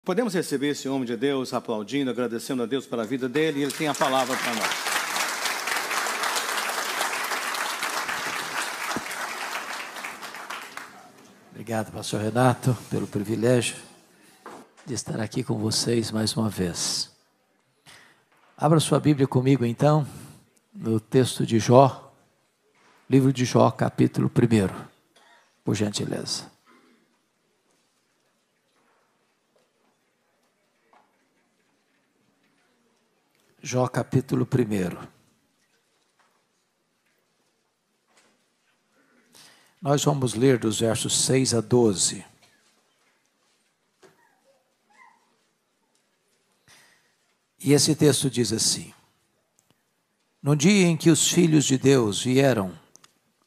Podemos receber esse homem de Deus aplaudindo, agradecendo a Deus pela vida dele, e ele tem a palavra para nós. Obrigado, pastor Renato, pelo privilégio de estar aqui com vocês mais uma vez. Abra sua Bíblia comigo então, no texto de Jó, livro de Jó, capítulo 1, por gentileza. Jó capítulo 1. Nós vamos ler dos versos 6 a 12. E esse texto diz assim: No dia em que os filhos de Deus vieram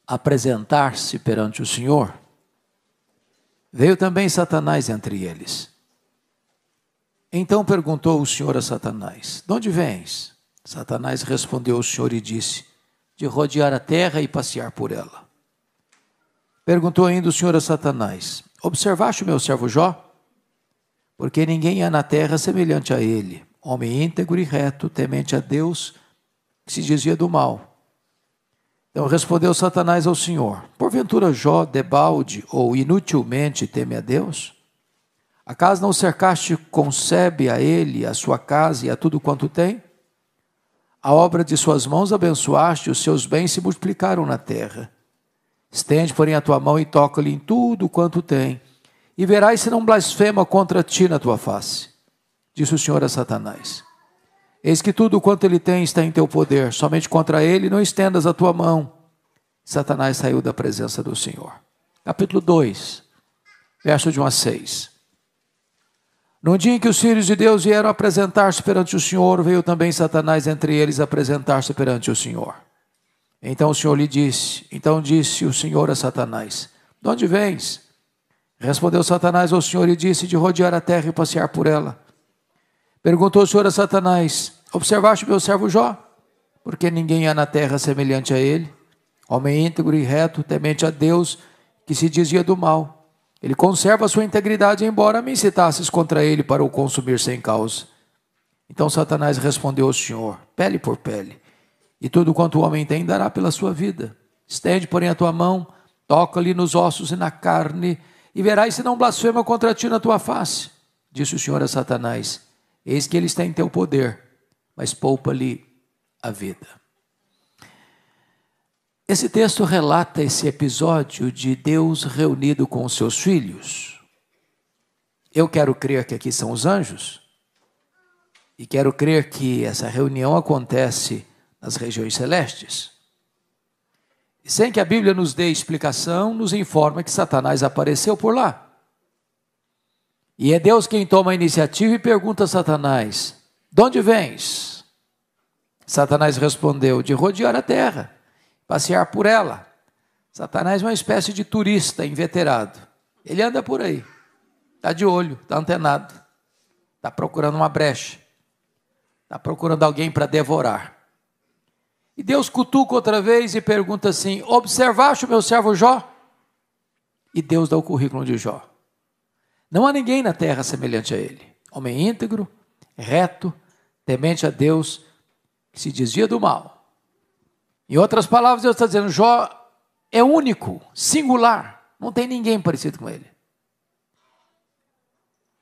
apresentar-se perante o Senhor, veio também Satanás entre eles. Então perguntou o Senhor a Satanás: De onde vens? Satanás respondeu ao Senhor e disse: De rodear a terra e passear por ela. Perguntou ainda o Senhor a Satanás: Observaste o meu servo Jó? Porque ninguém há na terra semelhante a ele, homem íntegro e reto, temente a Deus, que se desvia do mal. Então respondeu Satanás ao Senhor: Porventura Jó debalde ou inutilmente teme a Deus? Acaso não cercaste, concebe a ele, a sua casa e a tudo quanto tem? A obra de suas mãos abençoaste, os seus bens se multiplicaram na terra. Estende, porém, a tua mão e toca-lhe em tudo quanto tem, e verás se não blasfema contra ti na tua face. Disse o Senhor a Satanás: Eis que tudo quanto ele tem está em teu poder, somente contra ele não estendas a tua mão. Satanás saiu da presença do Senhor. Capítulo 2, verso de 1 a 6. No dia em que os filhos de Deus vieram apresentar-se perante o Senhor, veio também Satanás entre eles apresentar-se perante o Senhor. Então o Senhor lhe disse, disse o Senhor a Satanás: De onde vens? Respondeu Satanás ao Senhor e disse: De rodear a terra e passear por ela. Perguntou o Senhor a Satanás: Observaste meu servo Jó? Porque ninguém há na terra semelhante a ele, homem íntegro e reto, temente a Deus, que se desvia do mal. Ele conserva a sua integridade, embora me incitasses contra ele para o consumir sem causa. Então Satanás respondeu ao Senhor: Pele por pele, e tudo quanto o homem tem dará pela sua vida. Estende, porém, a tua mão, toca-lhe nos ossos e na carne, e verás se não blasfema contra ti na tua face. Disse o Senhor a Satanás: Eis que ele está em teu poder, mas poupa-lhe a vida. Esse texto relata esse episódio de Deus reunido com os seus filhos. Eu quero crer que aqui são os anjos, e quero crer que essa reunião acontece nas regiões celestes. E sem que a Bíblia nos dê explicação, nos informa que Satanás apareceu por lá. E é Deus quem toma a iniciativa e pergunta a Satanás: De onde vens? Satanás respondeu: De rodear a terra, passear por ela. Satanás é uma espécie de turista inveterado. Ele anda por aí, está de olho, está antenado, está procurando uma brecha, está procurando alguém para devorar. E Deus cutuca outra vez e pergunta assim: Observaste o meu servo Jó? E Deus dá o currículo de Jó. Não há ninguém na terra semelhante a ele, homem íntegro, reto, temente a Deus, que se desvia do mal. Em outras palavras, Deus está dizendo: Jó é único, singular, não tem ninguém parecido com ele.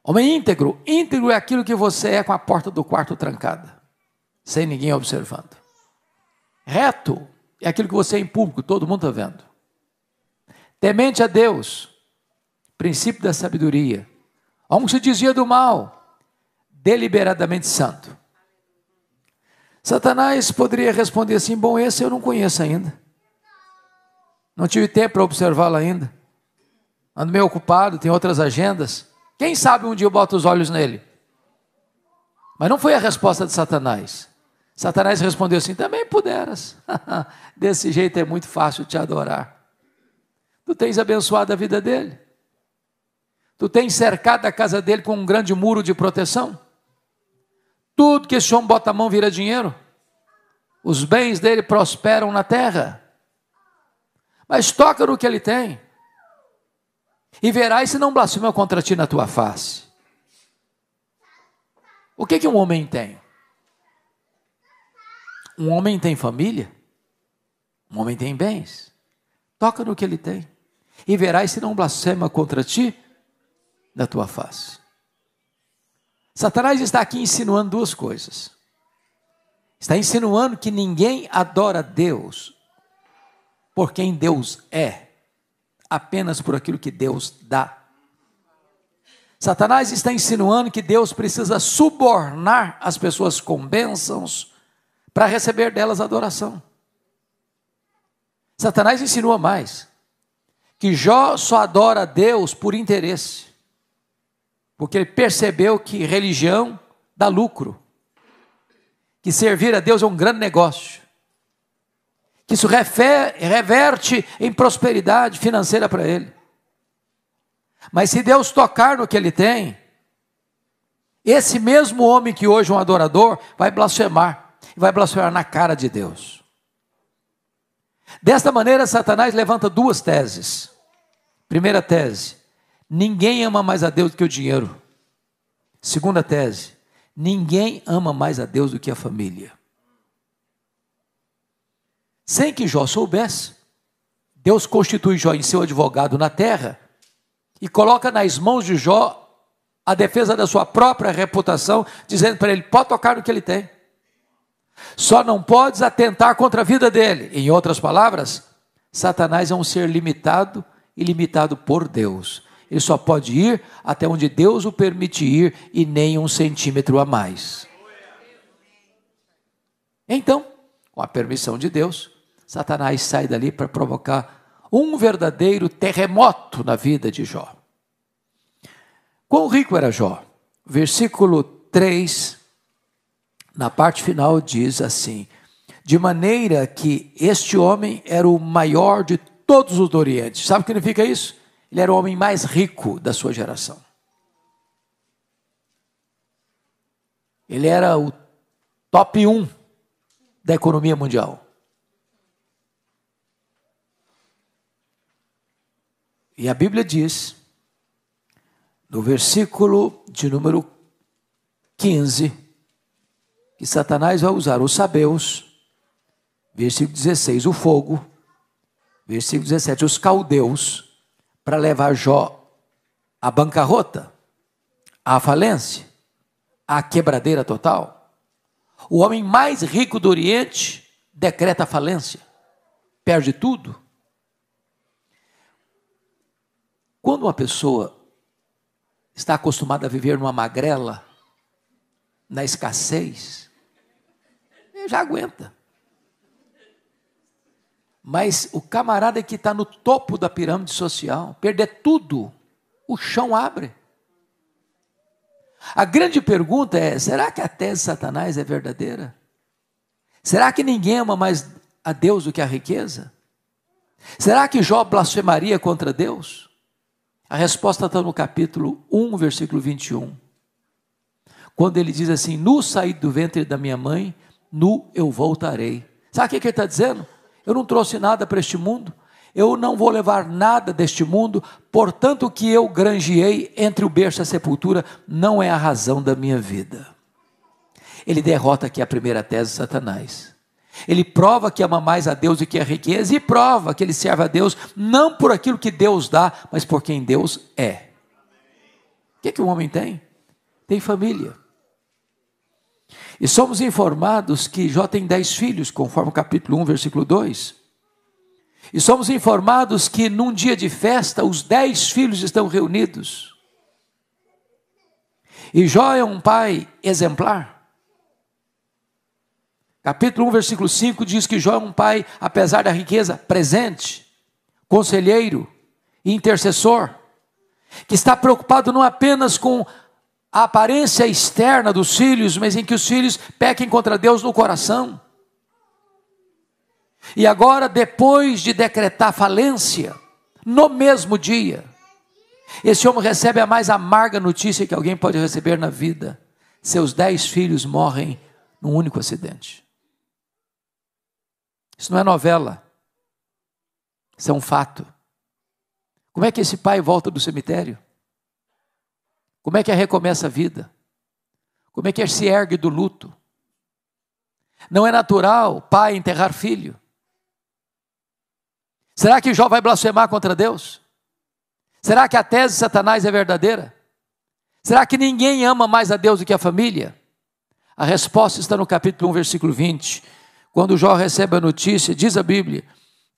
Homem íntegro é aquilo que você é com a porta do quarto trancada, sem ninguém observando. Reto é aquilo que você é em público, todo mundo está vendo. Temente a Deus, princípio da sabedoria. Homem que se desvia do mal, deliberadamente santo. Satanás poderia responder assim: Bom, esse eu não conheço ainda. Não tive tempo para observá-lo ainda. Ando meio ocupado, tenho outras agendas. Quem sabe um dia eu boto os olhos nele. Mas não foi a resposta de Satanás. Satanás respondeu assim: Também puderas. Desse jeito é muito fácil te adorar. Tu tens abençoado a vida dele. Tu tens cercado a casa dele com um grande muro de proteção. Tudo que esse homem bota a mão vira dinheiro. Os bens dele prosperam na terra. Mas toca no que ele tem. e verás se não blasfema contra ti na tua face. O que um homem tem? Um homem tem família? Um homem tem bens? Toca no que ele tem, e verás se não blasfema contra ti na tua face. Satanás está aqui insinuando duas coisas. Está insinuando que ninguém adora Deus por quem Deus é, apenas por aquilo que Deus dá. Satanás está insinuando que Deus precisa subornar as pessoas com bênçãos para receber delas adoração. Satanás insinua mais, que Jó só adora a Deus por interesse, porque ele percebeu que religião dá lucro, que servir a Deus é um grande negócio, que isso reverte em prosperidade financeira para ele. Mas se Deus tocar no que ele tem, esse mesmo homem que hoje é um adorador vai blasfemar na cara de Deus. Desta maneira, Satanás levanta duas teses. Primeira tese: ninguém ama mais a Deus do que o dinheiro. Segunda tese: ninguém ama mais a Deus do que a família. Sem que Jó soubesse, Deus constitui Jó em seu advogado na terra e coloca nas mãos de Jó a defesa da sua própria reputação, dizendo para ele: pode tocar no que ele tem, só não podes atentar contra a vida dele. Em outras palavras, Satanás é um ser limitado e limitado por Deus. Ele só pode ir até onde Deus o permite ir e nem 1 centímetro a mais. Então, com a permissão de Deus, Satanás sai dali para provocar um verdadeiro terremoto na vida de Jó. Quão rico era Jó? Versículo 3, na parte final, diz assim: de maneira que este homem era o maior de todos os do Oriente. Sabe o que significa isso? Ele era o homem mais rico da sua geração. Ele era o top 1 da economia mundial. E a Bíblia diz, no versículo de número 15, que Satanás vai usar os sabeus, versículo 16, o fogo, versículo 17, os caldeus, para levar Jó à bancarrota, à falência, à quebradeira total. O homem mais rico do Oriente decreta falência, perde tudo. Quando uma pessoa está acostumada a viver numa magrela, na escassez, ele já aguenta. Mas o camarada que está no topo da pirâmide social, perder tudo, o chão abre. A grande pergunta é: será que a tese de Satanás é verdadeira? Será que ninguém ama mais a Deus do que a riqueza? Será que Jó blasfemaria contra Deus? A resposta está no capítulo 1, versículo 21. Quando ele diz assim: nu saí do ventre da minha mãe, nu eu voltarei. Sabe o que ele está dizendo? Eu não trouxe nada para este mundo, eu não vou levar nada deste mundo, portanto o que eu granjeei entre o berço e a sepultura não é a razão da minha vida. Ele derrota aqui a primeira tese de Satanás. Ele prova que ama mais a Deus do que a riqueza, e prova que ele serve a Deus não por aquilo que Deus dá, mas por quem Deus é. O que um homem tem? Tem família. E somos informados que Jó tem 10 filhos, conforme o capítulo 1, versículo 2. E somos informados que num dia de festa, os 10 filhos estão reunidos. E Jó é um pai exemplar. Capítulo 1, versículo 5 diz que Jó é um pai, apesar da riqueza, presente, conselheiro e intercessor, que está preocupado não apenas com a aparência externa dos filhos, mas em que os filhos pequem contra Deus no coração. E agora, depois de decretar falência, no mesmo dia, esse homem recebe a mais amarga notícia que alguém pode receber na vida: seus 10 filhos morrem num único acidente. Isso não é novela, isso é um fato. Como é que esse pai volta do cemitério? Como é que recomeça a vida? Como é que ele se ergue do luto? Não é natural pai enterrar filho. Será que Jó vai blasfemar contra Deus? Será que a tese de Satanás é verdadeira? Será que ninguém ama mais a Deus do que a família? A resposta está no capítulo 1, versículo 20. Quando Jó recebe a notícia, diz a Bíblia,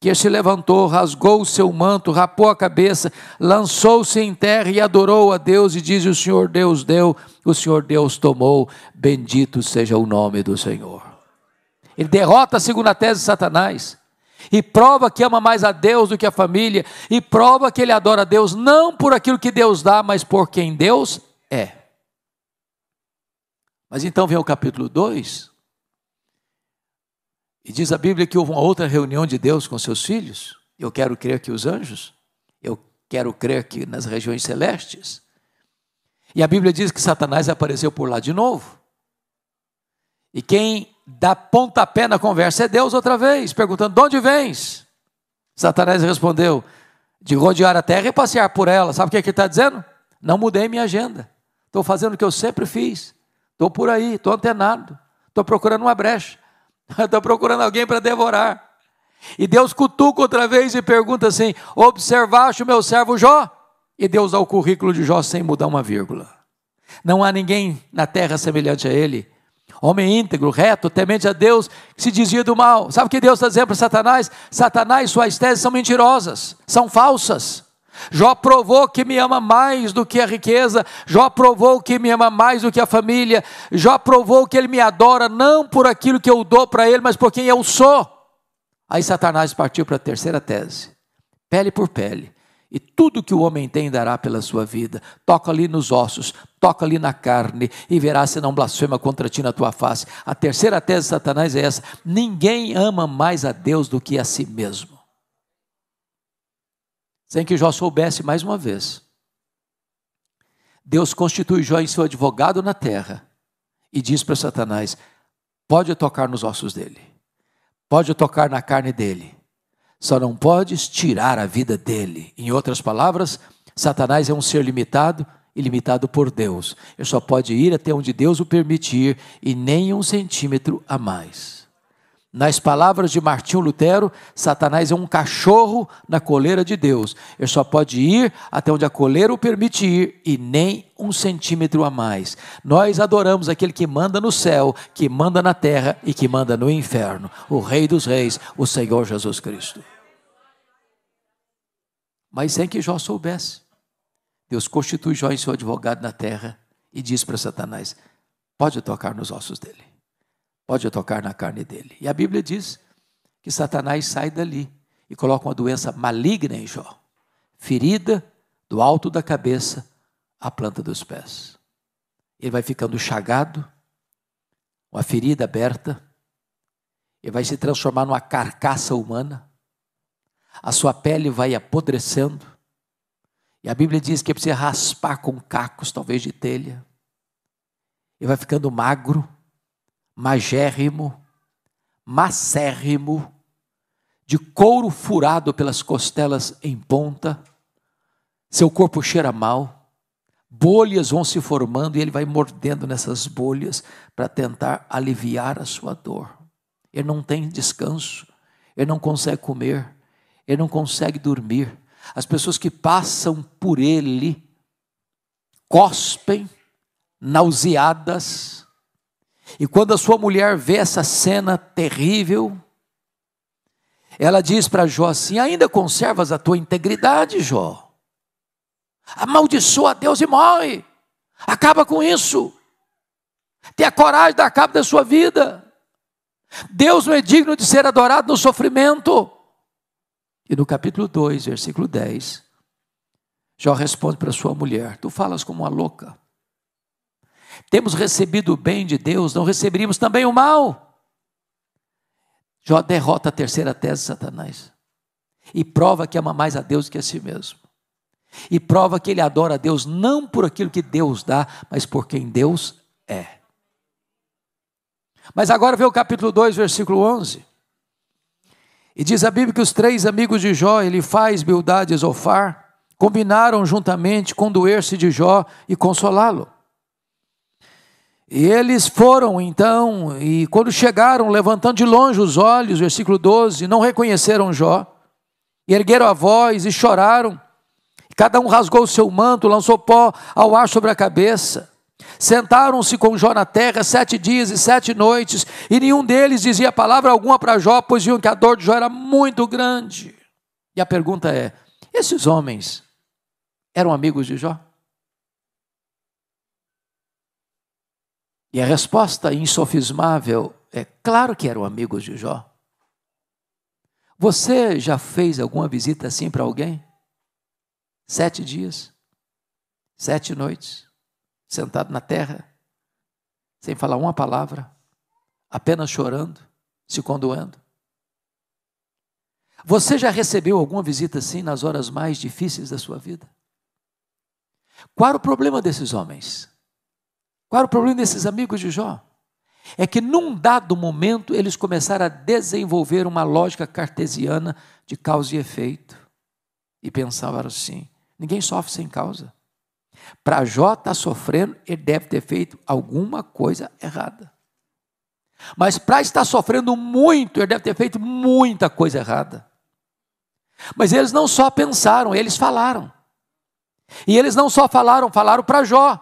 que ele se levantou, rasgou o seu manto, rapou a cabeça, lançou-se em terra e adorou a Deus, e diz: o Senhor Deus deu, o Senhor Deus tomou, bendito seja o nome do Senhor. Ele derrota a segunda tese de Satanás, e prova que ama mais a Deus do que a família, e prova que ele adora a Deus, não por aquilo que Deus dá, mas por quem Deus é. Mas então vem o capítulo 2, e diz a Bíblia que houve uma outra reunião de Deus com seus filhos. Eu quero crer que os anjos, eu quero crer que nas regiões celestes. E a Bíblia diz que Satanás apareceu por lá de novo. E quem dá pontapé na conversa é Deus outra vez, perguntando: de onde vens? Satanás respondeu: de rodear a terra e passear por ela. Sabe o que ele está dizendo? Não mudei minha agenda, estou fazendo o que eu sempre fiz, estou por aí, estou antenado, estou procurando uma brecha, estou procurando alguém para devorar. E Deus cutuca outra vez e pergunta assim: observaste o meu servo Jó? E Deus dá o currículo de Jó sem mudar uma vírgula. Não há ninguém na terra semelhante a ele, homem íntegro, reto, temente a Deus, que se desvia do mal. Sabe o que Deus está dizendo para Satanás? Satanás, suas teses são mentirosas, são falsas. Jó provou que me ama mais do que a riqueza, Jó provou que me ama mais do que a família, Jó provou que ele me adora não por aquilo que eu dou para ele, mas por quem eu sou. Aí Satanás partiu para a terceira tese: pele por pele, e tudo que o homem tem dará pela sua vida. Toca ali nos ossos, toca ali na carne, e verás se não blasfema contra ti na tua face. A terceira tese de Satanás é essa: ninguém ama mais a Deus do que a si mesmo. Sem que Jó soubesse, mais uma vez, Deus constitui Jó em seu advogado na terra, e diz para Satanás: pode tocar nos ossos dele, pode tocar na carne dele, só não podes tirar a vida dele. Em outras palavras, Satanás é um ser limitado e limitado por Deus. Ele só pode ir até onde Deus o permitir, e nem 1 centímetro a mais. Nas palavras de Martinho Lutero, Satanás é um cachorro na coleira de Deus. Ele só pode ir até onde a coleira o permitir, e nem 1 centímetro a mais. Nós adoramos aquele que manda no céu, que manda na terra e que manda no inferno, o Rei dos Reis, o Senhor Jesus Cristo. Mas sem que Jó soubesse, Deus constitui Jó em seu advogado na terra e diz para Satanás: pode tocar nos ossos dele, pode tocar na carne dele. E a Bíblia diz que Satanás sai dali e coloca uma doença maligna em Jó, ferida do alto da cabeça à planta dos pés. Ele vai ficando chagado, uma ferida aberta, ele vai se transformar numa carcaça humana, a sua pele vai apodrecendo, e a Bíblia diz que ele precisa raspar com cacos, talvez de telha. Ele vai ficando magro, magérrimo, macérrimo, de couro furado pelas costelas em ponta, seu corpo cheira mal, bolhas vão se formando e ele vai mordendo nessas bolhas para tentar aliviar a sua dor. Ele não tem descanso, ele não consegue comer, ele não consegue dormir. As pessoas que passam por ele cospem, nauseadas. E quando a sua mulher vê essa cena terrível, ela diz para Jó assim: ainda conservas a tua integridade, Jó? Amaldiçoa a Deus e morre. Acaba com isso. Tenha coragem de dar cabo da sua vida. Deus não é digno de ser adorado no sofrimento. E no capítulo 2, versículo 10, Jó responde para sua mulher: tu falas como uma louca. Temos recebido o bem de Deus, não receberíamos também o mal? Jó derrota a terceira tese de Satanás e prova que ama mais a Deus do que a si mesmo. E prova que ele adora a Deus não por aquilo que Deus dá, mas por quem Deus é. Mas agora vê o capítulo 2, versículo 11. E diz a Bíblia que os 3 amigos de Jó, Elifaz, Bildade e Zofar, combinaram juntamente condoer-se de Jó e consolá-lo. E eles foram então, e quando chegaram, levantando de longe os olhos, versículo 12, não reconheceram Jó, e ergueram a voz e choraram. Cada um rasgou o seu manto, lançou pó ao ar sobre a cabeça. Sentaram-se com Jó na terra 7 dias e 7 noites, e nenhum deles dizia palavra alguma para Jó, pois viam que a dor de Jó era muito grande. E a pergunta é: esses homens eram amigos de Jó? E a resposta insofismável é: claro que eram amigos de Jó. Você já fez alguma visita assim para alguém? 7 dias, 7 noites, sentado na terra, sem falar uma palavra, apenas chorando, se condoendo? Você já recebeu alguma visita assim nas horas mais difíceis da sua vida? Qual era o problema desses homens? Qual era o problema desses amigos de Jó? É que num dado momento eles começaram a desenvolver uma lógica cartesiana de causa e efeito. E pensavam assim: ninguém sofre sem causa. Para Jó estar sofrendo, ele deve ter feito alguma coisa errada. Mas para estar sofrendo muito, ele deve ter feito muita coisa errada. Mas eles não só pensaram, eles falaram. E eles não só falaram, falaram para Jó.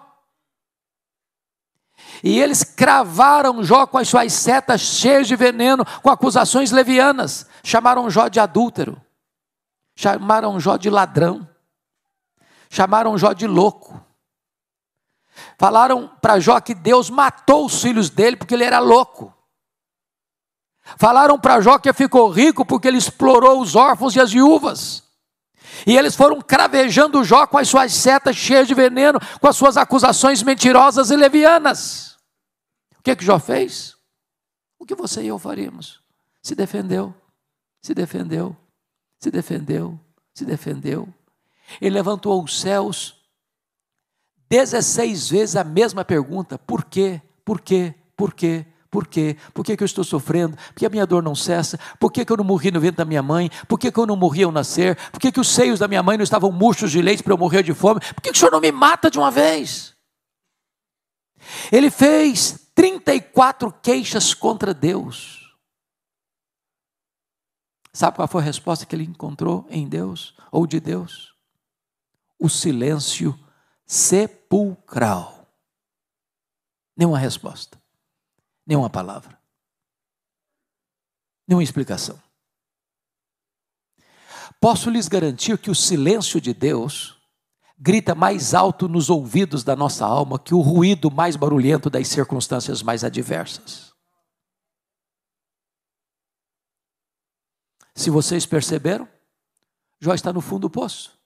E eles cravaram Jó com as suas setas cheias de veneno, com acusações levianas. Chamaram Jó de adúltero. Chamaram Jó de ladrão. Chamaram Jó de louco. Falaram para Jó que Deus matou os filhos dele porque ele era louco. Falaram para Jó que ficou rico porque ele explorou os órfãos e as viúvas. E eles foram cravejando Jó com as suas setas cheias de veneno, com as suas acusações mentirosas e levianas. O que Jó fez? O que você e eu faríamos? Se defendeu, se defendeu, se defendeu, se defendeu. Ele levantou os céus 16 vezes a mesma pergunta: por quê? Por quê? Por quê? Por quê? Por que eu estou sofrendo? Por que a minha dor não cessa? Por que eu não morri no ventre da minha mãe? Por que eu não morri ao nascer? Por que os seios da minha mãe não estavam murchos de leite para eu morrer de fome? Por que o Senhor não me mata de uma vez? Ele fez 34 queixas contra Deus. Sabe qual foi a resposta que ele encontrou em Deus, ou de Deus? O silêncio sepulcral. Nenhuma resposta. Nenhuma palavra, nenhuma explicação. Posso lhes garantir que o silêncio de Deus grita mais alto nos ouvidos da nossa alma que o ruído mais barulhento das circunstâncias mais adversas. Se vocês perceberam, Jó está no fundo do poço.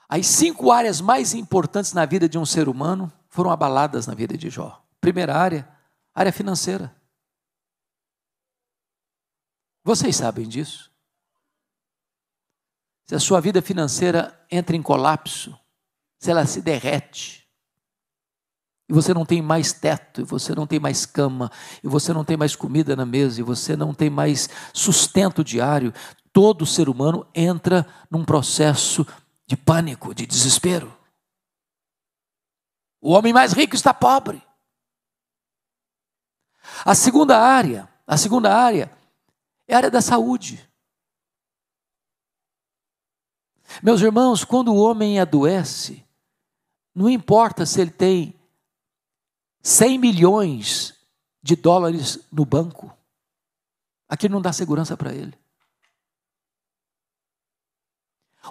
As 5 áreas mais importantes na vida de um ser humano foram abaladas na vida de Jó. Primeira área financeira. Vocês sabem disso. Se a sua vida financeira entra em colapso, se ela se derrete, e você não tem mais teto, e você não tem mais cama, e você não tem mais comida na mesa, e você não tem mais sustento diário, todo ser humano entra num processo de pânico, de desespero. O homem mais rico está pobre. A segunda área é a área da saúde. Meus irmãos, quando o homem adoece, não importa se ele tem 100 milhões de dólares no banco, aquilo não dá segurança para ele.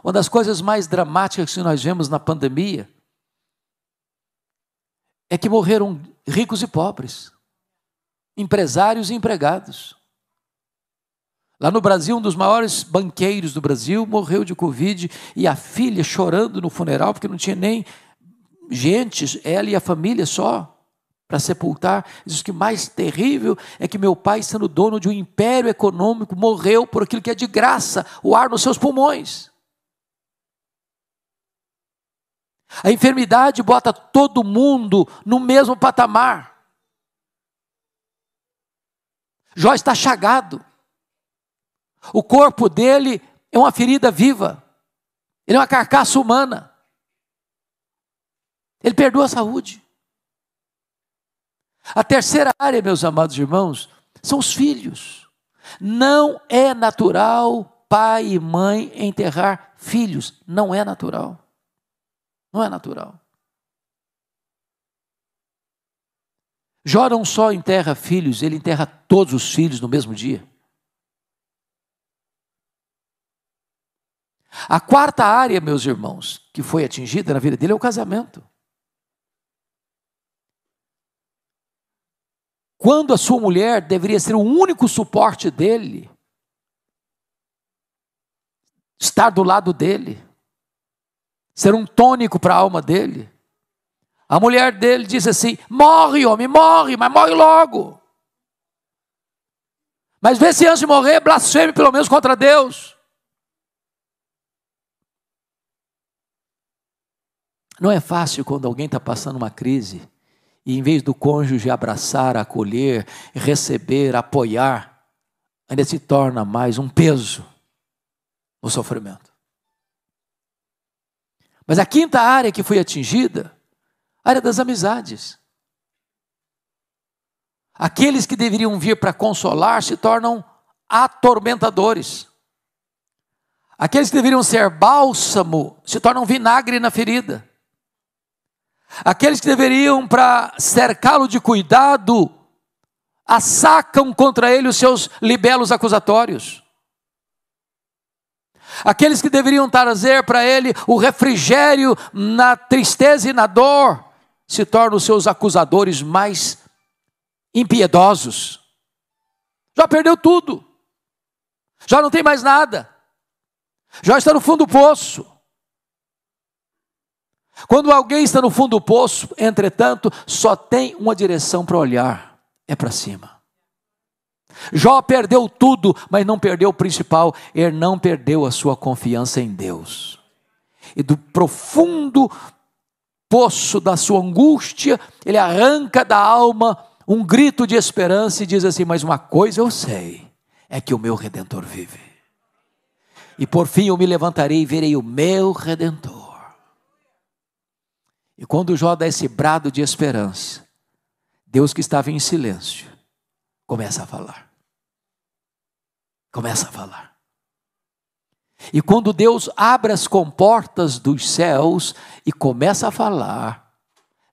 Uma das coisas mais dramáticas que nós vemos na pandemia é que morreram ricos e pobres, empresários e empregados. Lá no Brasil, um dos maiores banqueiros do Brasil morreu de Covid, e a filha chorando no funeral, porque não tinha nem gente, ela e a família só, para sepultar. Diz que o mais terrível é que meu pai, sendo dono de um império econômico, morreu por aquilo que é de graça, o ar nos seus pulmões. A enfermidade bota todo mundo no mesmo patamar. Jó está chagado. O corpo dele é uma ferida viva. Ele é uma carcaça humana. Ele perdeu a saúde. A terceira área, meus amados irmãos, são os filhos. Não é natural pai e mãe enterrar filhos. Não é natural. Não é natural. Jó não só enterra filhos, ele enterra todos os filhos no mesmo dia. A quarta área, meus irmãos, que foi atingida na vida dele é o casamento. Quando a sua mulher deveria ser o único suporte dele, estar do lado dele, ser um tônico para a alma dele, a mulher dele diz assim: morre, homem, morre, mas morre logo. Mas vê se antes de morrer, blasfeme pelo menos contra Deus. Não é fácil quando alguém está passando uma crise, e em vez do cônjuge abraçar, acolher, receber, apoiar, ainda se torna mais um peso no sofrimento. Mas a quinta área que foi atingida, a área das amizades. Aqueles que deveriam vir para consolar se tornam atormentadores. Aqueles que deveriam ser bálsamo se tornam vinagre na ferida. Aqueles que deveriam para cercá-lo de cuidado assacam contra ele os seus libelos acusatórios. Aqueles que deveriam trazer para ele o refrigério na tristeza e na dor se tornam os seus acusadores mais impiedosos. Já perdeu tudo. Já não tem mais nada. Já está no fundo do poço. Quando alguém está no fundo do poço, entretanto, só tem uma direção para olhar, é para cima. Jó perdeu tudo, mas não perdeu o principal, ele não perdeu a sua confiança em Deus. E do profundo poço da sua angústia, ele arranca da alma um grito de esperança e diz assim: mas uma coisa eu sei, é que o meu Redentor vive. E por fim eu me levantarei e verei o meu Redentor. E quando Jó dá esse brado de esperança, Deus que estava em silêncio, começa a falar. Começa a falar. E quando Deus abre as comportas dos céus e começa a falar,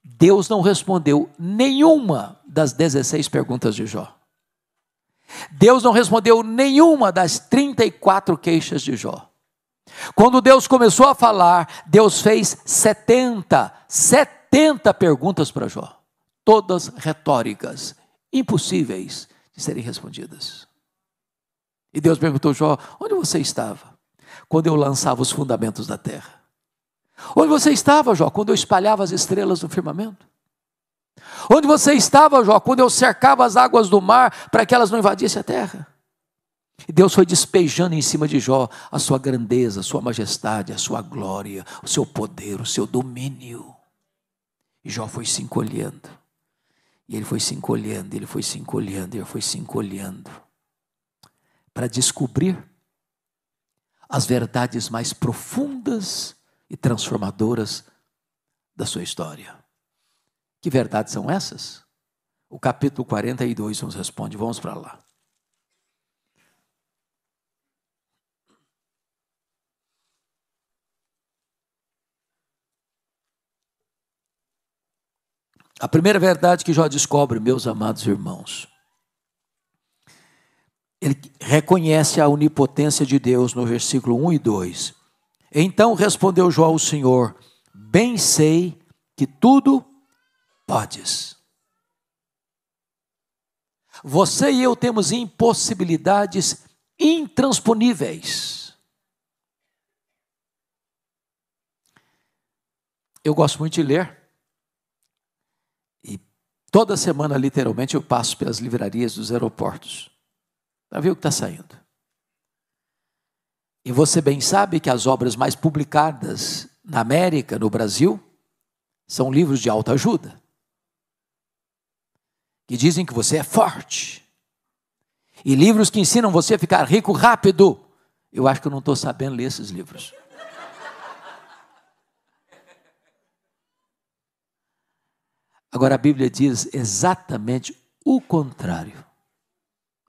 Deus não respondeu nenhuma das 16 perguntas de Jó. Deus não respondeu nenhuma das 34 queixas de Jó. Quando Deus começou a falar, Deus fez 70 perguntas para Jó. Todas retóricas, impossíveis de serem respondidas. E Deus perguntou: Jó, onde você estava quando eu lançava os fundamentos da terra? Onde você estava, Jó, quando eu espalhava as estrelas no firmamento? Onde você estava, Jó, quando eu cercava as águas do mar para que elas não invadissem a terra? E Deus foi despejando em cima de Jó a sua grandeza, a sua majestade, a sua glória, o seu poder, o seu domínio. E Jó foi se encolhendo. E ele foi se encolhendo, ele foi se encolhendo, ele foi se encolhendo. Para descobrir as verdades mais profundas e transformadoras da sua história. Que verdades são essas? O capítulo 42 nos responde, vamos para lá. A primeira verdade que Jó descobre, meus amados irmãos, ele reconhece a onipotência de Deus no versículo 1 e 2. Então respondeu Jó ao Senhor: bem sei que tudo podes. Você e eu temos impossibilidades intransponíveis. Eu gosto muito de ler. E toda semana, literalmente, eu passo pelas livrarias dos aeroportos para ver o que está saindo. E você bem sabe que as obras mais publicadas na América, no Brasil, são livros de autoajuda, que dizem que você é forte. E livros que ensinam você a ficar rico rápido. Eu acho que eu não estou sabendo ler esses livros. Agora a Bíblia diz exatamente o contrário.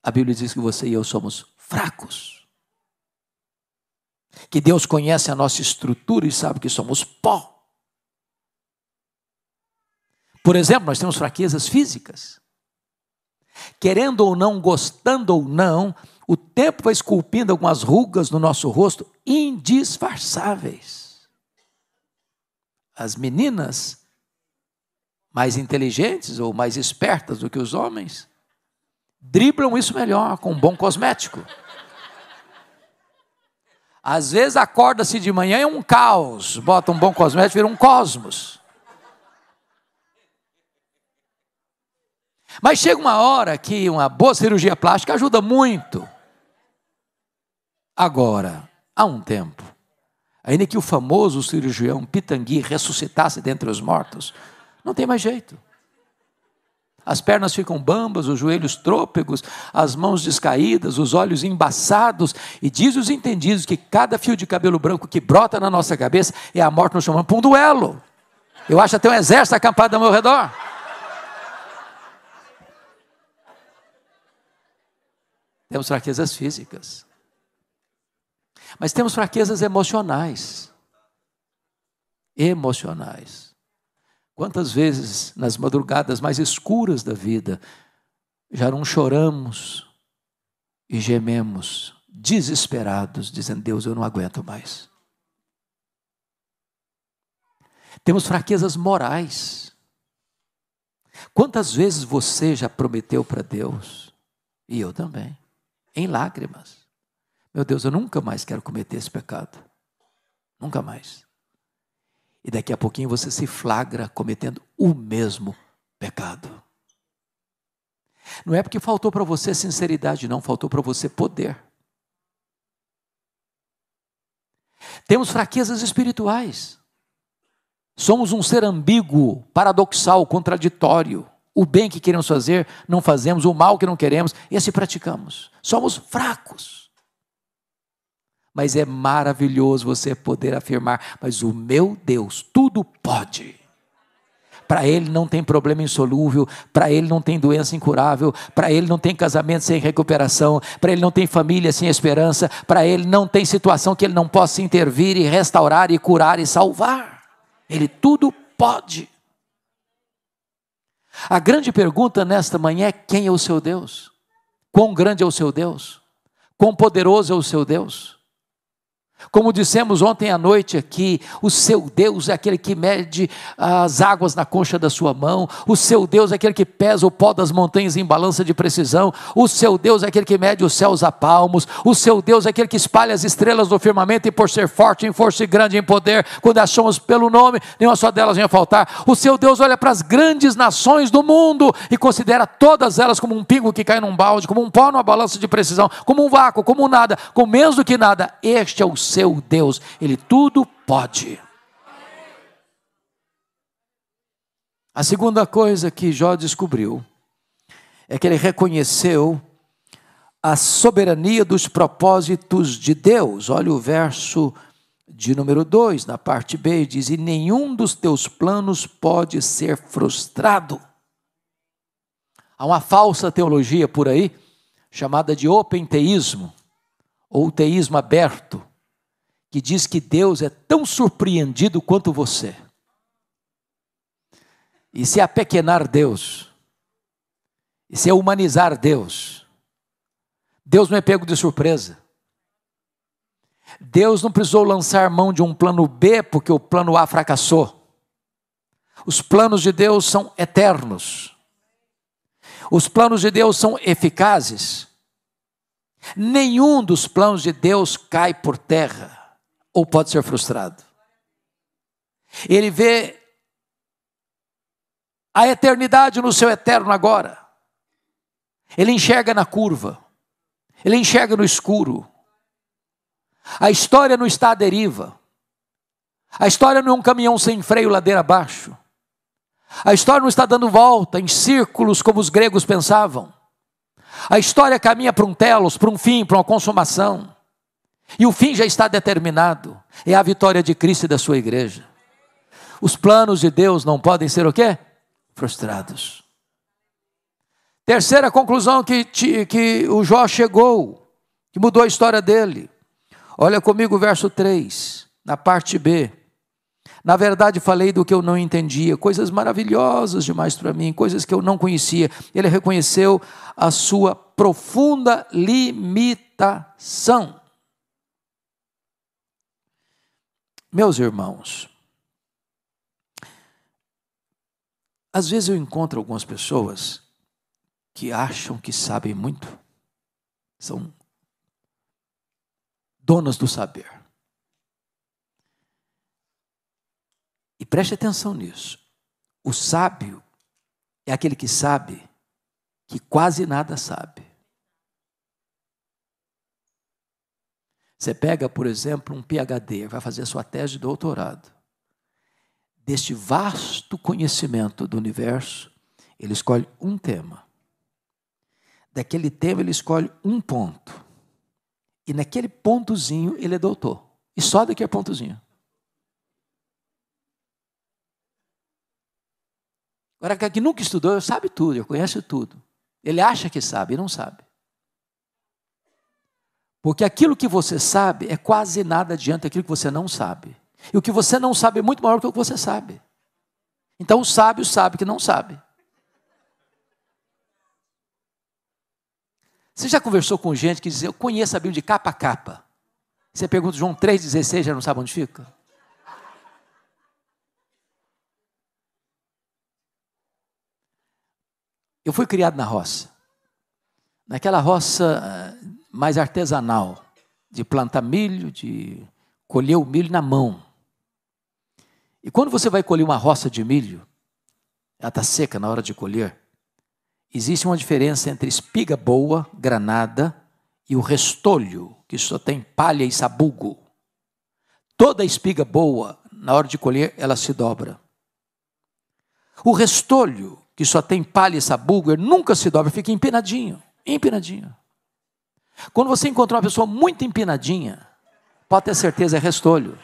A Bíblia diz que você e eu somos fracos. Que Deus conhece a nossa estrutura e sabe que somos pó. Por exemplo, nós temos fraquezas físicas. Querendo ou não, gostando ou não, o tempo vai esculpindo algumas rugas no nosso rosto indisfarçáveis. As meninas mais inteligentes ou mais espertas do que os homens driblam isso melhor com um bom cosmético. Às vezes acorda-se de manhã e é um caos, bota um bom cosmético, vira um cosmos. Mas chega uma hora que uma boa cirurgia plástica ajuda muito. Agora, há um tempo, ainda que o famoso cirurgião Pitangui ressuscitasse dentre os mortos, não tem mais jeito. As pernas ficam bambas, os joelhos trôpegos, as mãos descaídas, os olhos embaçados. E diz os entendidos que cada fio de cabelo branco que brota na nossa cabeça é a morte nos chamando para um duelo. Eu acho até um exército acampado ao meu redor. Temos fraquezas físicas. Mas temos fraquezas emocionais. Emocionais. Quantas vezes, nas madrugadas mais escuras da vida, já não choramos e gememos, desesperados, dizendo: Deus, eu não aguento mais. Temos fraquezas morais. Quantas vezes você já prometeu para Deus, e eu também, em lágrimas: meu Deus, eu nunca mais quero cometer esse pecado. Nunca mais. E daqui a pouquinho você se flagra cometendo o mesmo pecado. Não é porque faltou para você sinceridade, não, faltou para você poder. Temos fraquezas espirituais. Somos um ser ambíguo, paradoxal, contraditório. O bem que queremos fazer, não fazemos. O mal que não queremos, esse praticamos. Somos fracos. Mas é maravilhoso você poder afirmar: mas o meu Deus tudo pode. Para Ele não tem problema insolúvel, para Ele não tem doença incurável, para Ele não tem casamento sem recuperação, para Ele não tem família sem esperança, para Ele não tem situação que Ele não possa intervir e restaurar e curar e salvar. Ele tudo pode. A grande pergunta nesta manhã é: quem é o seu Deus? Quão grande é o seu Deus? Quão poderoso é o seu Deus? Como dissemos ontem à noite aqui, o seu Deus é aquele que mede as águas na concha da sua mão. O seu Deus é aquele que pesa o pó das montanhas em balança de precisão. O seu Deus é aquele que mede os céus a palmos. O seu Deus é aquele que espalha as estrelas do firmamento, e por ser forte em força e grande em poder, quando as chamamos pelo nome, nenhuma só delas venha faltar. O seu Deus olha para as grandes nações do mundo e considera todas elas como um pingo que cai num balde, como um pó numa balança de precisão, como um vácuo, como um nada, como menos do que nada. Este é o seu Deus, Ele tudo pode. A segunda coisa que Jó descobriu é que ele reconheceu a soberania dos propósitos de Deus. Olha o verso de número 2, na parte B, diz: e nenhum dos teus planos pode ser frustrado. Há uma falsa teologia por aí, chamada de openteísmo, ou teísmo aberto, que diz que Deus é tão surpreendido quanto você. E se apequenar Deus, e se humanizar Deus, Deus não é pego de surpresa. Deus não precisou lançar mão de um plano B porque o plano A fracassou. Os planos de Deus são eternos. Os planos de Deus são eficazes. Nenhum dos planos de Deus cai por terra ou pode ser frustrado. Ele vê a eternidade no seu eterno agora. Ele enxerga na curva. Ele enxerga no escuro. A história não está à deriva. A história não é um caminhão sem freio ladeira abaixo. A história não está dando volta em círculos como os gregos pensavam. A história caminha para um telos, para um fim, para uma consumação. E o fim já está determinado. É a vitória de Cristo e da sua igreja. Os planos de Deus não podem ser o quê? frustrados. Terceira conclusão que o Jó chegou, que mudou a história dele. Olha comigo o verso 3, na parte B. Na verdade, falei do que eu não entendia, coisas maravilhosas demais para mim, coisas que eu não conhecia. Ele reconheceu a sua profunda limitação. Meus irmãos, às vezes eu encontro algumas pessoas que acham que sabem muito, são donas do saber. E preste atenção nisso. O sábio é aquele que sabe que quase nada sabe. Você pega, por exemplo, um PhD, vai fazer a sua tese de doutorado. Deste vasto conhecimento do universo, ele escolhe um tema. Daquele tema ele escolhe um ponto. E naquele pontozinho ele é doutor. E só daquele pontozinho. Agora, que nunca estudou, sabe tudo, eu conheço tudo. Ele acha que sabe e não sabe. Porque aquilo que você sabe é quase nada diante daquilo que você não sabe. E o que você não sabe é muito maior do que o que você sabe. Então o sábio sabe que não sabe. Você já conversou com gente que diz, eu conheço a Bíblia de capa a capa. Você pergunta João 3,16, já não sabe onde fica? Eu fui criado na roça. Naquela roça mais artesanal, de plantar milho, de colher o milho na mão. E quando você vai colher uma roça de milho, ela está seca na hora de colher, existe uma diferença entre espiga boa, granada, e o restolho, que só tem palha e sabugo. Toda espiga boa, na hora de colher, ela se dobra. O restolho, que só tem palha e sabugo, ele nunca se dobra, fica empinadinho, empinadinho. Quando você encontrar uma pessoa muito empinadinha, pode ter certeza, é restolho.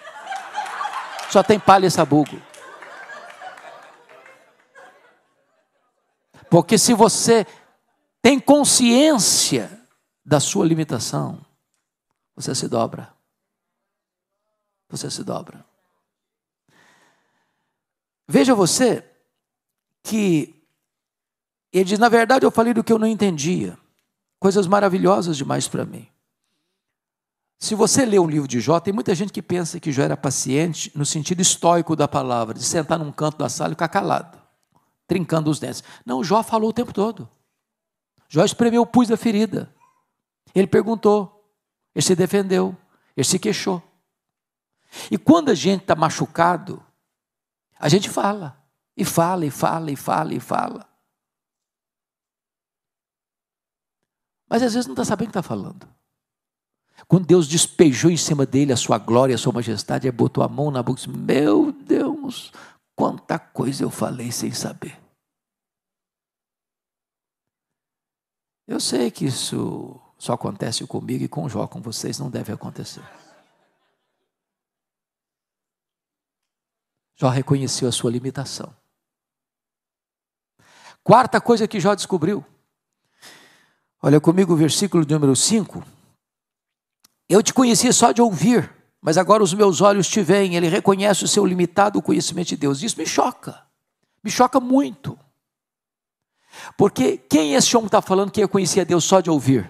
Só tem palha e sabugo. Porque se você tem consciência da sua limitação, você se dobra. Você se dobra. Veja você que ele diz, na verdade eu falei do que eu não entendia. Coisas maravilhosas demais para mim. Se você lê o livro de Jó, tem muita gente que pensa que Jó era paciente no sentido estoico da palavra, de sentar num canto da sala e ficar calado, trincando os dentes. Não, Jó falou o tempo todo. Jó espremeu o pus da ferida. Ele perguntou, ele se defendeu, ele se queixou. E quando a gente está machucado, a gente fala. E fala, e fala, e fala, e fala. Mas às vezes não está sabendo o que está falando. Quando Deus despejou em cima dele a sua glória, a sua majestade, ele botou a mão na boca e disse, meu Deus, quanta coisa eu falei sem saber. Eu sei que isso só acontece comigo e com Jó, com vocês não deve acontecer. Jó reconheceu a sua limitação. Quarta coisa que Jó descobriu. Olha comigo o versículo número 5. Eu te conhecia só de ouvir, mas agora os meus olhos te veem. Ele reconhece o seu limitado conhecimento de Deus. Isso me choca muito. Porque quem esse homem está falando que eu conhecia Deus só de ouvir?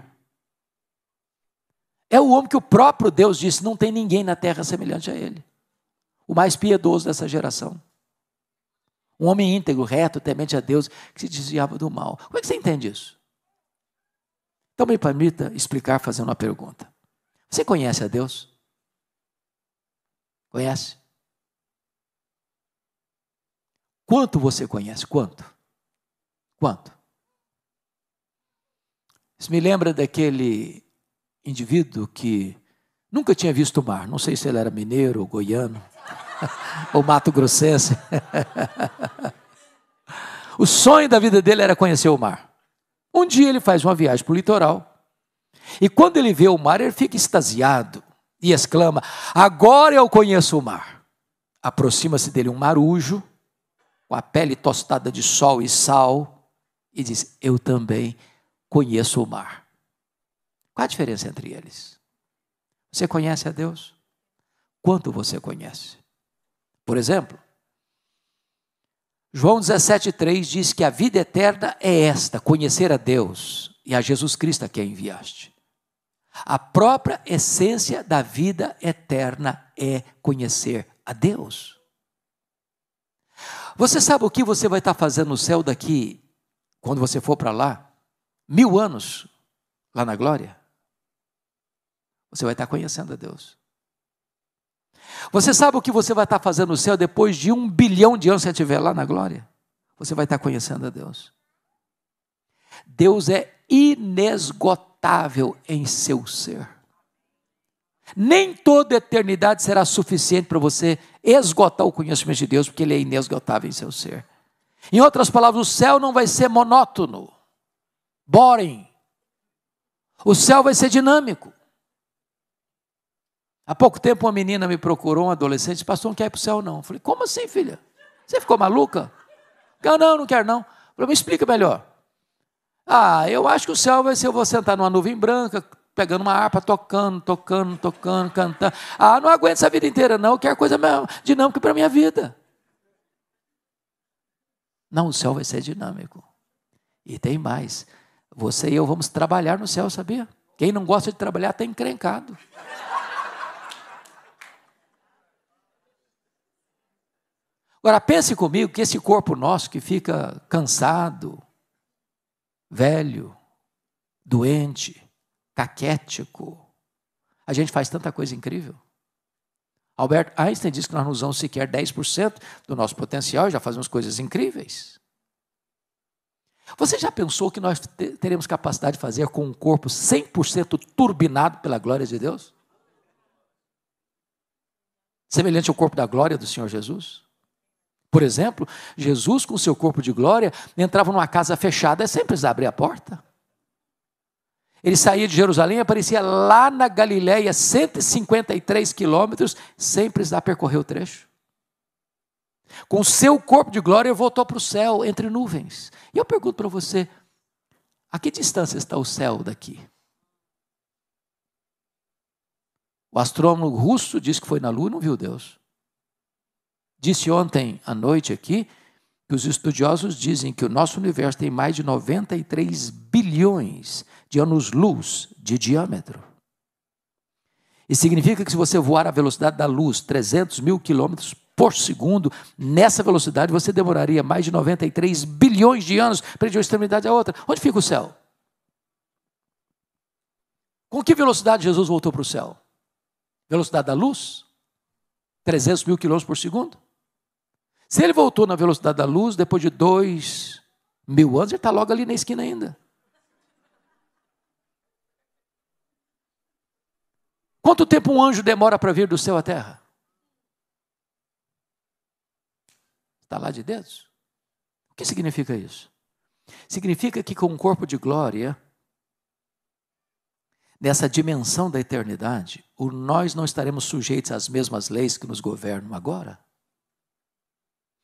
É o homem que o próprio Deus disse, não tem ninguém na terra semelhante a ele. O mais piedoso dessa geração. Um homem íntegro, reto, temente a Deus, que se desviava do mal. Como é que você entende isso? Então me permita explicar fazendo uma pergunta. Você conhece a Deus? Conhece? Quanto você conhece? Quanto? Isso me lembra daquele indivíduo que nunca tinha visto o mar. Não sei se ele era mineiro ou goiano, ou mato-grossense. O sonho da vida dele era conhecer o mar. Um dia ele faz uma viagem para o litoral. E quando ele vê o mar, ele fica extasiado e exclama, agora eu conheço o mar. Aproxima-se dele um marujo com a pele tostada de sol e sal, e diz: eu também conheço o mar. Qual a diferença entre eles? Você conhece a Deus? Quanto você conhece? Por exemplo, João 17,3 diz que a vida eterna é esta: conhecer a Deus e a Jesus Cristo a quem enviaste. A própria essência da vida eterna é conhecer a Deus. Você sabe o que você vai estar fazendo no céu daqui, quando você for para lá? 1000 anos, lá na glória? Você vai estar conhecendo a Deus. Você sabe o que você vai estar fazendo no céu depois de 1 bilhão de anos que você estiver lá na glória? Você vai estar conhecendo a Deus. Deus é inesgotável em seu ser. Nem toda eternidade será suficiente para você esgotar o conhecimento de Deus, porque Ele é inesgotável em seu ser. Em outras palavras, o céu não vai ser monótono, boring. O céu vai ser dinâmico. Há pouco tempo uma menina me procurou, um adolescente, disse: pastor, não quer ir para o céu não. Eu falei: como assim, filha? Você ficou maluca? Não quero não. Eu falei: me explica melhor. Eu acho que o céu vai ser, eu vou sentar numa nuvem branca, pegando uma harpa, tocando, cantando. Não aguento essa vida inteira não, eu quero coisa dinâmica para a minha vida. Não, o céu vai ser dinâmico. E tem mais, você e eu vamos trabalhar no céu, sabia? Quem não gosta de trabalhar está encrencado. Agora pense comigo que esse corpo nosso que fica cansado, velho, doente, caquético, a gente faz tanta coisa incrível. Albert Einstein disse que nós não usamos sequer 10% do nosso potencial e já fazemos coisas incríveis. Você já pensou que nós teremos capacidade de fazer com um corpo 100% turbinado pela glória de Deus? Semelhante ao corpo da glória do Senhor Jesus? Por exemplo, Jesus com seu corpo de glória entrava numa casa fechada, sem precisar abrir a porta. Ele saía de Jerusalém e aparecia lá na Galileia, 153 quilômetros, sem precisar percorrer o trecho. Com o seu corpo de glória, voltou para o céu, entre nuvens. E eu pergunto para você, a que distância está o céu daqui? O astrônomo russo disse que foi na Lua e não viu Deus. Disse ontem à noite aqui que os estudiosos dizem que o nosso universo tem mais de 93 bilhões de anos-luz de diâmetro. E significa que se você voar à velocidade da luz, 300 mil quilômetros por segundo, nessa velocidade você demoraria mais de 93 bilhões de anos para ir de uma extremidade à outra. Onde fica o céu? Com que velocidade Jesus voltou para o céu? Velocidade da luz? 300 mil quilômetros por segundo? Se ele voltou na velocidade da luz, depois de 2000 anos, ele está logo ali na esquina ainda. Quanto tempo um anjo demora para vir do céu à terra? Está lá de dedos? O que significa isso? Significa que com um corpo de glória, nessa dimensão da eternidade, nós não estaremos sujeitos às mesmas leis que nos governam agora.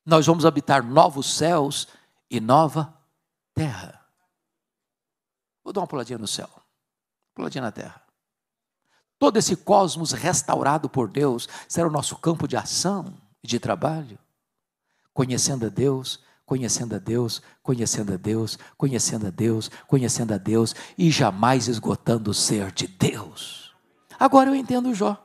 Nós vamos habitar novos céus e nova terra. Vou dar uma puladinha no céu, puladinha na terra. Todo esse cosmos restaurado por Deus será o nosso campo de ação e de trabalho, conhecendo a Deus, conhecendo a Deus, conhecendo a Deus, conhecendo a Deus, conhecendo a Deus e jamais esgotando o ser de Deus. Agora eu entendo Jó.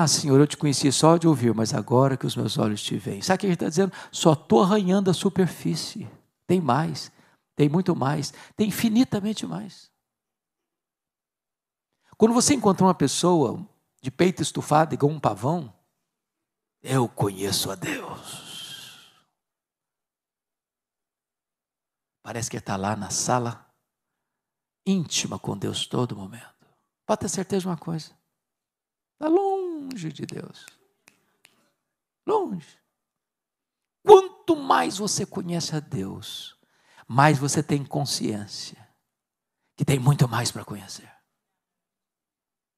Senhor, eu te conheci só de ouvir, mas agora que os meus olhos te veem. Sabe o que ele está dizendo? Só estou arranhando a superfície. Tem mais, tem muito mais, tem infinitamente mais. Quando você encontra uma pessoa de peito estufado, igual um pavão, eu conheço a Deus. Parece que está lá na sala íntima com Deus todo momento. Pode ter certeza de uma coisa. Está longe de Deus. Longe. Quanto mais você conhece a Deus, mais você tem consciência que tem muito mais para conhecer.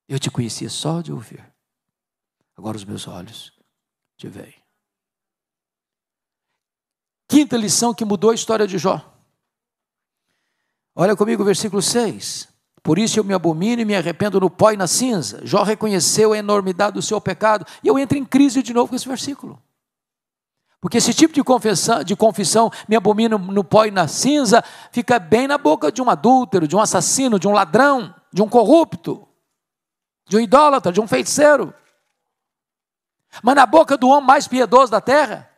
Eu te conhecia só de ouvir, agora os meus olhos te veem. Quinta lição que mudou a história de Jó. Olha comigo o versículo 6. Por isso eu me abomino e me arrependo no pó e na cinza. Jó reconheceu a enormidade do seu pecado. E eu entro em crise de novo com esse versículo. Porque esse tipo de confissão, me abomino no pó e na cinza, fica bem na boca de um adúltero, de um assassino, de um ladrão, de um corrupto, de um idólatra, de um feiticeiro. Mas na boca do homem mais piedoso da terra,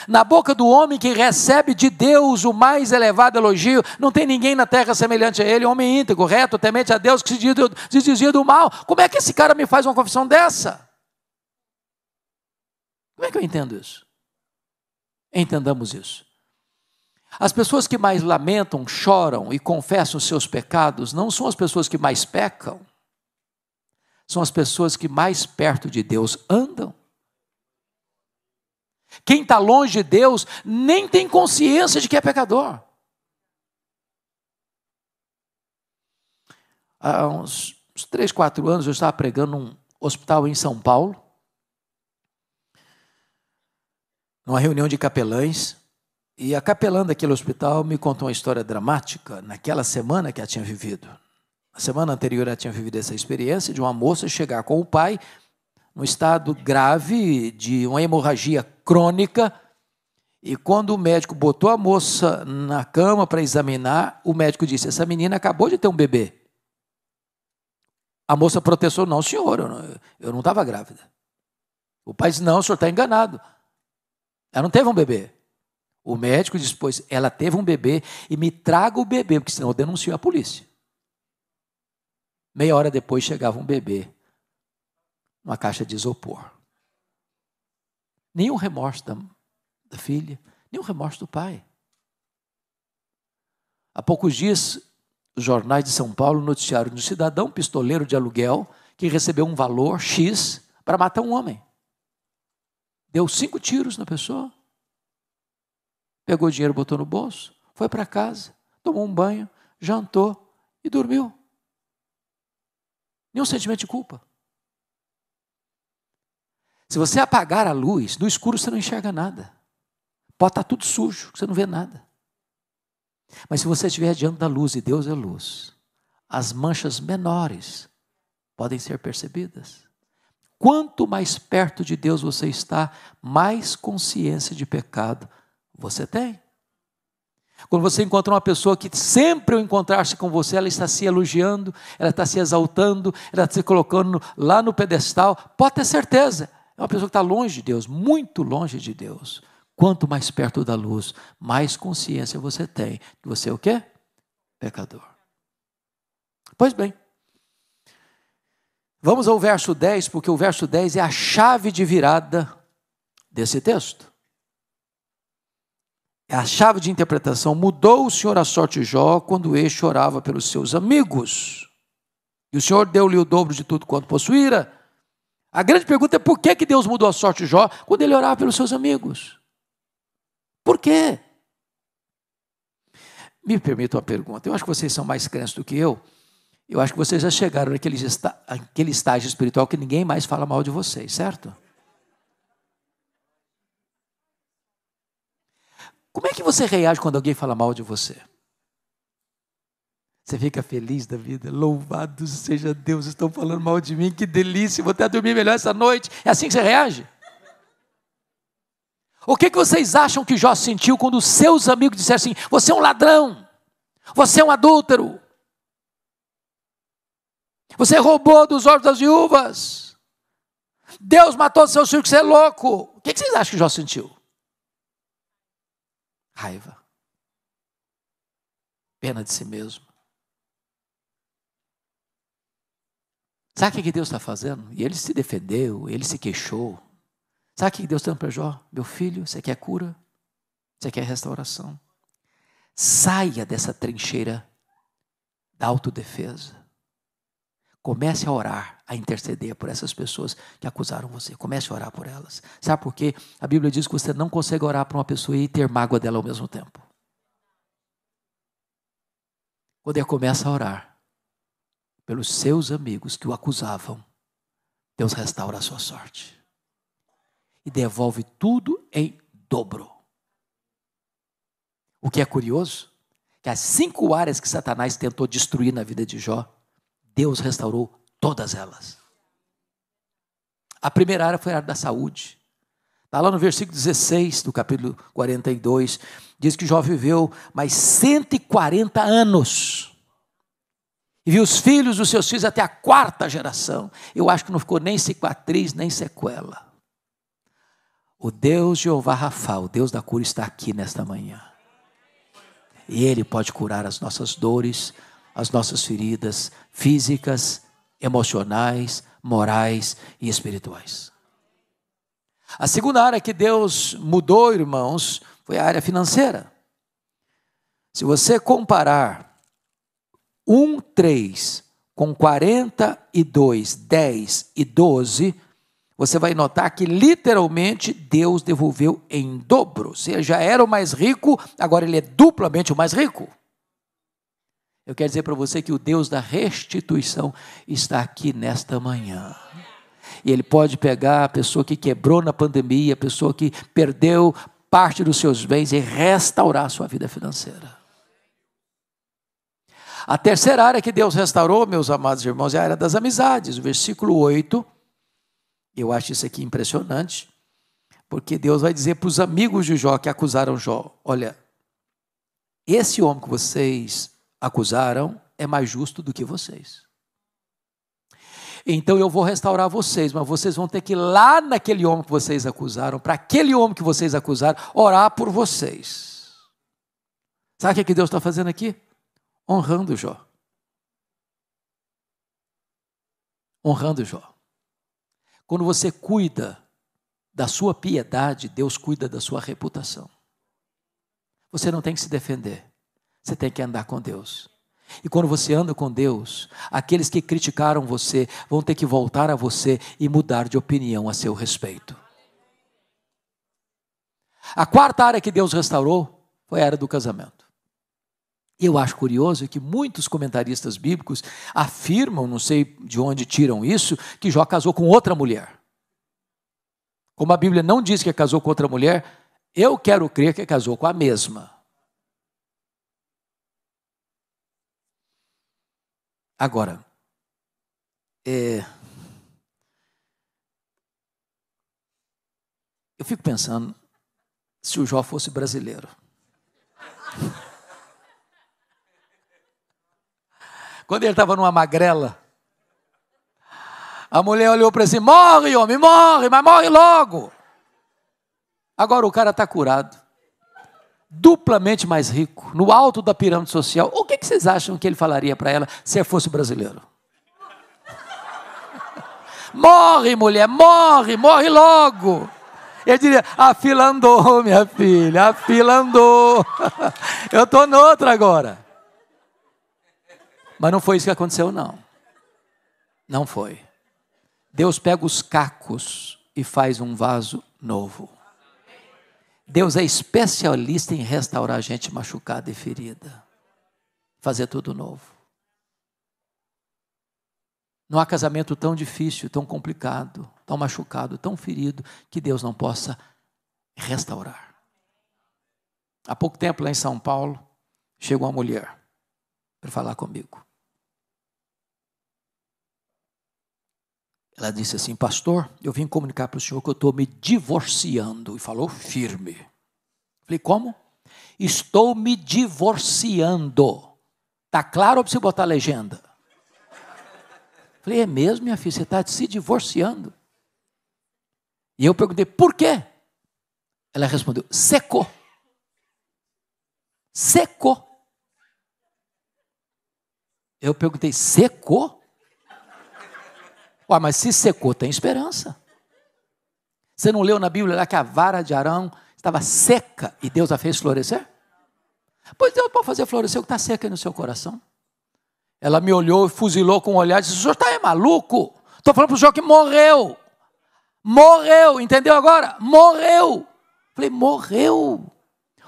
na boca do homem que recebe de Deus o mais elevado elogio, não tem ninguém na terra semelhante a ele, homem íntegro, reto, temente a Deus, que se desvia do mal. Como é que esse cara me faz uma confissão dessa? Como é que eu entendo isso? Entendamos isso. As pessoas que mais lamentam, choram e confessam os seus pecados, não são as pessoas que mais pecam, são as pessoas que mais perto de Deus andam. Quem está longe de Deus nem tem consciência de que é pecador. Há uns 3, 4 anos eu estava pregando num hospital em São Paulo, numa reunião de capelães, e a capelã daquele hospital me contou uma história dramática naquela semana que ela tinha vivido. Na semana anterior ela tinha vivido essa experiência de uma moça chegar com o pai num estado grave de uma hemorragia crônica, e quando o médico botou a moça na cama para examinar, o médico disse: essa menina acabou de ter um bebê. A moça protestou: não, senhor, eu não estava grávida. O pai disse: não, o senhor está enganado. Ela não teve um bebê. O médico disse: pois ela teve um bebê e me traga o bebê, porque senão eu denuncio a polícia. Meia hora depois chegava um bebê numa caixa de isopor. Nenhum remorso da filha, nenhum remorso do pai. Há poucos dias, os jornais de São Paulo noticiaram de um cidadão pistoleiro de aluguel que recebeu um valor X para matar um homem. Deu 5 tiros na pessoa, pegou o dinheiro, botou no bolso, foi para casa, tomou um banho, jantou e dormiu. Nenhum sentimento de culpa. Se você apagar a luz, no escuro você não enxerga nada. Pode estar tudo sujo, você não vê nada. Mas se você estiver diante da luz, e Deus é luz, as manchas menores podem ser percebidas. Quanto mais perto de Deus você está, mais consciência de pecado você tem. Quando você encontra uma pessoa que sempre ao encontrar-se com você, ela está se elogiando, ela está se exaltando, ela está se colocando lá no pedestal, pode ter certeza, é uma pessoa que está longe de Deus, muito longe de Deus. Quanto mais perto da luz, mais consciência você tem que você é o quê? Pecador. Pois bem, vamos ao verso 10, porque o verso 10 é a chave de virada desse texto. É a chave de interpretação. Mudou o Senhor a sorte de Jó quando este chorava pelos seus amigos. E o Senhor deu-lhe o dobro de tudo quanto possuíra. A grande pergunta é por que Deus mudou a sorte de Jó quando ele orava pelos seus amigos? Por quê? Me permita uma pergunta. Eu acho que vocês são mais crentes do que eu. Eu acho que vocês já chegaram naquele estágio espiritual que ninguém mais fala mal de vocês, certo? Como é que você reage quando alguém fala mal de você? Você fica feliz da vida? Louvado seja Deus, estão falando mal de mim, que delícia, vou até dormir melhor essa noite. É assim que você reage? O que vocês acham que Jó sentiu quando os seus amigos disseram assim: você é um ladrão, você é um adúltero, você roubou dos olhos das viúvas, Deus matou seus filhos, você é louco? O que vocês acham que Jó sentiu? Raiva, pena de si mesmo. Sabe o que Deus está fazendo? E ele se defendeu, ele se queixou. Sabe o que Deus está dando para Jó? Meu filho, você quer cura? Você quer restauração? Saia dessa trincheira da autodefesa. Comece a orar, a interceder por essas pessoas que acusaram você. Comece a orar por elas. Sabe por quê? A Bíblia diz que você não consegue orar por uma pessoa e ter mágoa dela ao mesmo tempo. Quando ele começa a orar pelos seus amigos que o acusavam, Deus restaura a sua sorte. E devolve tudo em dobro. O que é curioso, que as 5 áreas que Satanás tentou destruir na vida de Jó, Deus restaurou todas elas. A primeira área foi a área da saúde. Está lá no versículo 16 do capítulo 42, diz que Jó viveu mais 140 anos. E viu os filhos dos seus filhos até a 4ª geração. Eu acho que não ficou nem cicatriz, nem sequela. O Deus Jeová Rafa, o Deus da cura, está aqui nesta manhã. E Ele pode curar as nossas dores, as nossas feridas físicas, emocionais, morais e espirituais. A segunda área que Deus mudou, irmãos, foi a área financeira. Se você comparar 1:3 com 42, 10 e 12, você vai notar que literalmente Deus devolveu em dobro. Você já era o mais rico, agora ele é duplamente o mais rico. Eu quero dizer para você que o Deus da restituição está aqui nesta manhã. E Ele pode pegar a pessoa que quebrou na pandemia, a pessoa que perdeu parte dos seus bens e restaurar a sua vida financeira. A terceira área que Deus restaurou, meus amados irmãos, é a área das amizades. O versículo 8, eu acho isso aqui impressionante, porque Deus vai dizer para os amigos de Jó que acusaram Jó: olha, esse homem que vocês acusaram é mais justo do que vocês. Então eu vou restaurar vocês, mas vocês vão ter que ir lá naquele homem que vocês acusaram, para aquele homem que vocês acusaram, orar por vocês. Sabe o que Deus está fazendo aqui? Honrando Jó. Honrando Jó. Quando você cuida da sua piedade, Deus cuida da sua reputação. Você não tem que se defender, você tem que andar com Deus. E quando você anda com Deus, aqueles que criticaram você vão ter que voltar a você e mudar de opinião a seu respeito. A quarta área que Deus restaurou foi a área do casamento. E eu acho curioso que muitos comentaristas bíblicos afirmam, não sei de onde tiram isso, que Jó casou com outra mulher. Como a Bíblia não diz que casou com outra mulher, eu quero crer que casou com a mesma. Agora, eu fico pensando, se o Jó fosse brasileiro. Quando ele estava numa magrela, a mulher olhou para ele assim: morre, homem, morre, mas morre logo. Agora o cara está curado, duplamente mais rico, no alto da pirâmide social. O que vocês acham que ele falaria para ela se ele fosse brasileiro? Morre, mulher, morre, morre logo. Ele diria: a fila andou, minha filha, a fila andou. Eu estou noutra agora. Mas não foi isso que aconteceu, não. Não foi. Deus pega os cacos e faz um vaso novo. Deus é especialista em restaurar a gente machucada e ferida. Fazer tudo novo. Não há casamento tão difícil, tão complicado, tão machucado, tão ferido, que Deus não possa restaurar. Há pouco tempo, lá em São Paulo, chegou uma mulher para falar comigo. Ela disse assim: pastor, eu vim comunicar para o senhor que eu estou me divorciando. E falou firme. Falei: como? Estou me divorciando. Está claro ou precisa botar a legenda? Falei: é mesmo, minha filha? Você está se divorciando? E eu perguntei: por quê? Ela respondeu: secou. Secou. Eu perguntei: secou? Ué, mas se secou, tem esperança. Você não leu na Bíblia lá que a vara de Arão estava seca e Deus a fez florescer? Pois Deus pode fazer florescer o que está seco aí no seu coração. Ela me olhou e fuzilou com um olhar e disse: o senhor está maluco? Estou falando para o senhor que morreu. Morreu, entendeu agora? Morreu. Falei: morreu.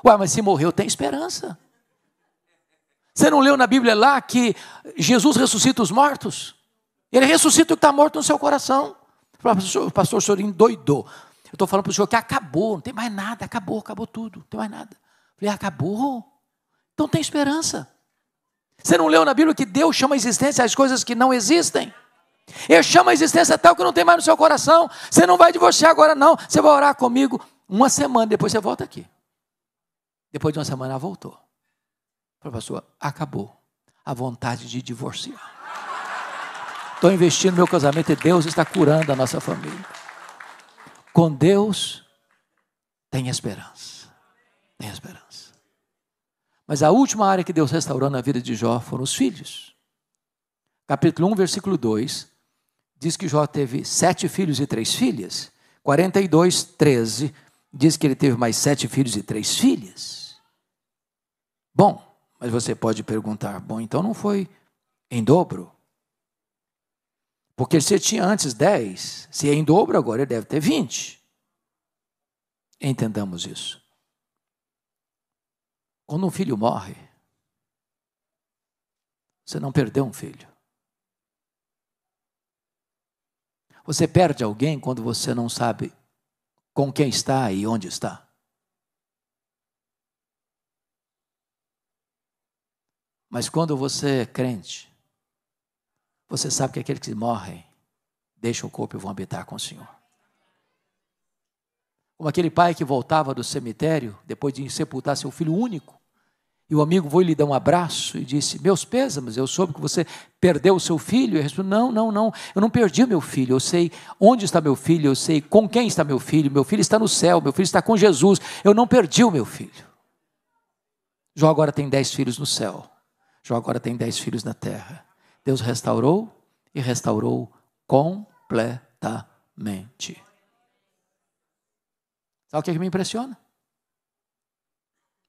Ué, mas se morreu, tem esperança. Você não leu na Bíblia lá que Jesus ressuscita os mortos? Ele ressuscita o que está morto no seu coração. O pastor Sorinho doidou. Eu estou falando para o senhor que acabou, não tem mais nada, acabou tudo, não tem mais nada. Eu falei, acabou? Então tem esperança. Você não leu na Bíblia que Deus chama a existência as coisas que não existem? Ele chama a existência tal que não tem mais no seu coração. Você não vai divorciar agora não, você vai orar comigo uma semana, depois você volta aqui. Depois de uma semana ela voltou. Falei, pastor, acabou a vontade de divorciar. Estou investindo no meu casamento e Deus está curando a nossa família. Com Deus tem esperança. Tem esperança. Mas a última área que Deus restaurou na vida de Jó foram os filhos. Capítulo 1, versículo 2, diz que Jó teve 7 filhos e 3 filhas. 42, 13, diz que ele teve mais 7 filhos e 3 filhas. Bom, mas você pode perguntar, bom, então não foi em dobro? Porque se ele tinha antes 10, se é em dobro agora ele deve ter 20. Entendamos isso. Quando um filho morre, você não perdeu um filho. Você perde alguém quando você não sabe com quem está e onde está. Mas quando você é crente, você sabe que aqueles que morrem deixam o corpo e vão habitar com o Senhor. Como aquele pai que voltava do cemitério, depois de sepultar seu filho único, e o amigo foi lhe dar um abraço e disse, meus pêsames, eu soube que você perdeu o seu filho. E ele respondeu, não, eu não perdi o meu filho, eu sei onde está meu filho, eu sei com quem está meu filho está no céu, meu filho está com Jesus, eu não perdi o meu filho. Jó agora tem 10 filhos no céu, Jó agora tem 10 filhos na terra. Deus restaurou e restaurou completamente. Sabe o que me impressiona?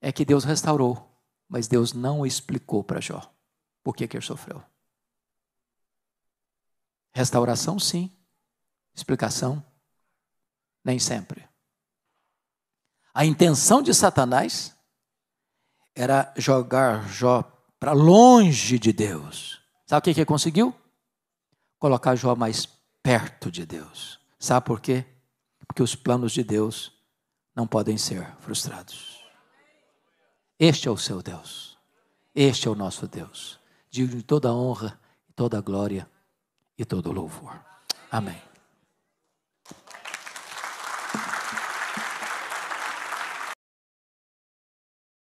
É que Deus restaurou, mas Deus não explicou para Jó por que ele sofreu. Restauração, sim. Explicação, nem sempre. A intenção de Satanás era jogar Jó para longe de Deus. Sabe o que ele conseguiu? Colocar Jó mais perto de Deus. Sabe por quê? Porque os planos de Deus não podem ser frustrados. Este é o seu Deus. Este é o nosso Deus. Digno de toda a honra, toda a glória e todo o louvor. Amém.